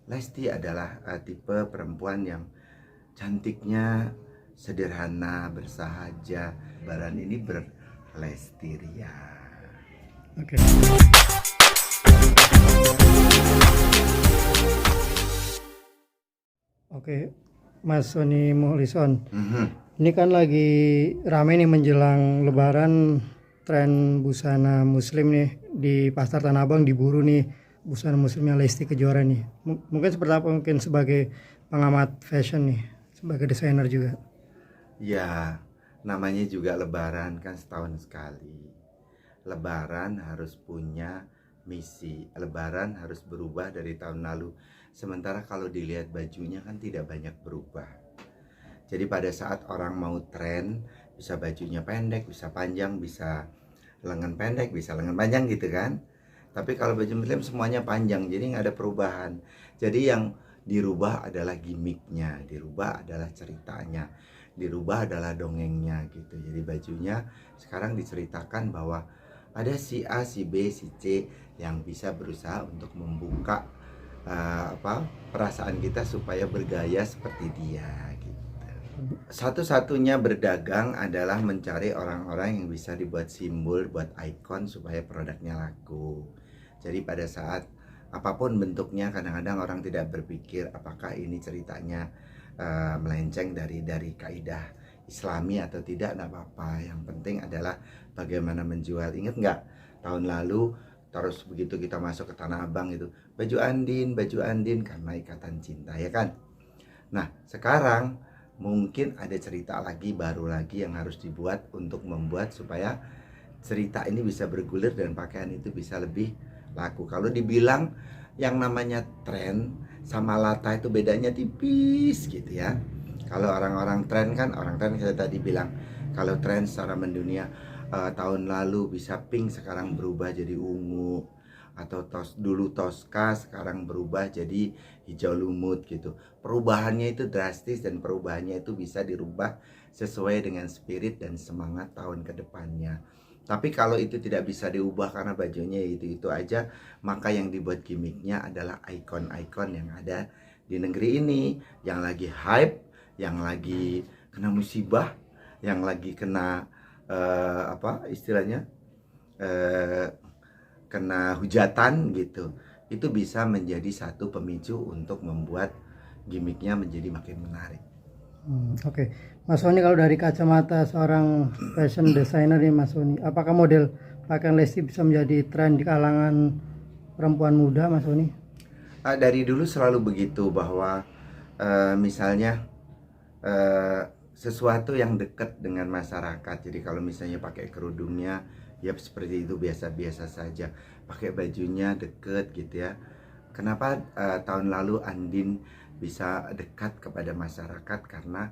Lesti adalah tipe perempuan yang cantiknya sederhana, bersahaja. Lebaran ini berlesti ria. Oke. Oke, Mas Sony Muhlison. Ini kan lagi rame nih menjelang Lebaran, tren busana Muslim nih di Pasar Tanah Abang diburu nih busana Muslimnya Lesti Kejora nih. Mungkin seperti apa, mungkin sebagai pengamat fashion nih, sebagai desainer juga. Ya, namanya juga Lebaran kan setahun sekali. Lebaran harus punya misi. Lebaran harus berubah dari tahun lalu. Sementara kalau dilihat bajunya kan tidak banyak berubah. Jadi pada saat orang mau tren, bisa bajunya pendek, bisa panjang, bisa lengan pendek, bisa lengan panjang gitu kan. Tapi kalau baju muslim semuanya panjang, jadi nggak ada perubahan. Jadi yang dirubah adalah gimmicknya, dirubah adalah ceritanya, dirubah adalah dongengnya gitu. Jadi bajunya sekarang diceritakan bahwa ada si A, si B, si C yang bisa berusaha untuk membuka perasaan kita supaya bergaya seperti dia gitu. Satu-satunya berdagang adalah mencari orang-orang yang bisa dibuat simbol, buat ikon supaya produknya laku. Jadi pada saat apapun bentuknya, kadang-kadang orang tidak berpikir apakah ini ceritanya melenceng dari kaidah Islami atau tidak, enggak apa-apa. Yang penting adalah bagaimana menjual. Ingat nggak tahun lalu terus begitu kita masuk ke Tanah Abang itu baju Andin karena ikatan cinta, ya kan? Nah sekarang mungkin ada cerita lagi, baru lagi yang harus dibuat untuk membuat supaya cerita ini bisa bergulir dan pakaian itu bisa lebih laku. Kalau dibilang yang namanya tren sama lata itu bedanya tipis gitu ya. Kalau orang-orang tren kan, orang tren saya tadi bilang, kalau tren secara mendunia tahun lalu bisa pink, sekarang berubah jadi ungu, atau dulu Tosca sekarang berubah jadi hijau lumut gitu. Perubahannya itu drastis dan perubahannya itu bisa dirubah sesuai dengan spirit dan semangat tahun kedepannya. Tapi kalau itu tidak bisa diubah karena bajunya itu aja, maka yang dibuat gimmicknya adalah ikon-ikon yang ada di negeri ini, yang lagi hype, yang lagi kena musibah, yang lagi kena istilahnya kena hujatan gitu. Itu bisa menjadi satu pemicu untuk membuat gimmicknya menjadi makin menarik. Oke. Mas Sony, kalau dari kacamata seorang fashion designer nih Mas Sony, apakah model pakaian Lesti bisa menjadi tren di kalangan perempuan muda, Mas Sony? Dari dulu selalu begitu, bahwa misalnya sesuatu yang dekat dengan masyarakat. Jadi kalau misalnya pakai kerudungnya ya seperti itu, biasa-biasa saja. Pakai bajunya deket gitu ya. Kenapa tahun lalu Andin bisa dekat kepada masyarakat? Karena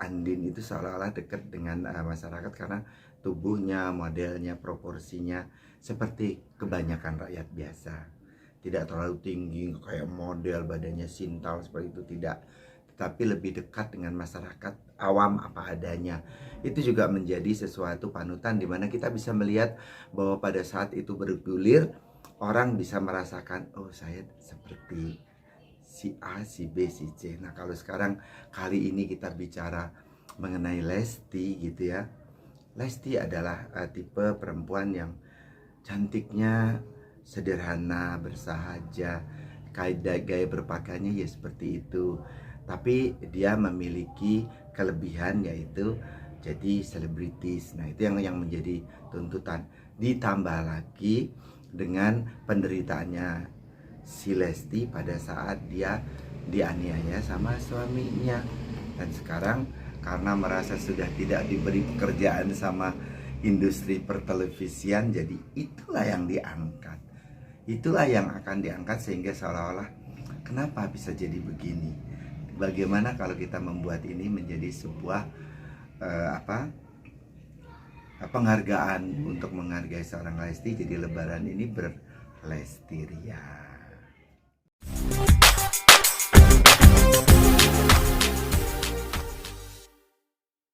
Andin itu seolah-olah dekat dengan masyarakat karena tubuhnya, modelnya, proporsinya seperti kebanyakan rakyat biasa. Tidak terlalu tinggi kayak model badannya Sintal seperti itu, tidak, tetapi lebih dekat dengan masyarakat awam apa adanya. Itu juga menjadi sesuatu panutan di mana kita bisa melihat bahwa pada saat itu bergulir, orang bisa merasakan, oh saya seperti si A, si B, si C. Nah kalau sekarang kali ini kita bicara mengenai Lesti gitu ya. Lesti adalah tipe perempuan yang cantiknya sederhana, bersahaja, gaya berpakaiannya ya seperti itu. Tapi dia memiliki kelebihan, yaitu jadi selebritis. Nah itu yang menjadi tuntutan. Ditambah lagi dengan penderitaannya si Lesti pada saat dia dianiaya sama suaminya. Dan sekarang karena merasa sudah tidak diberi pekerjaan sama industri pertelevisian, jadi itulah yang diangkat. Itulah yang akan diangkat sehingga seolah-olah kenapa bisa jadi begini? Bagaimana kalau kita membuat ini menjadi sebuah penghargaan untuk menghargai seorang Lesti. Jadi Lebaran ini berlesti ria.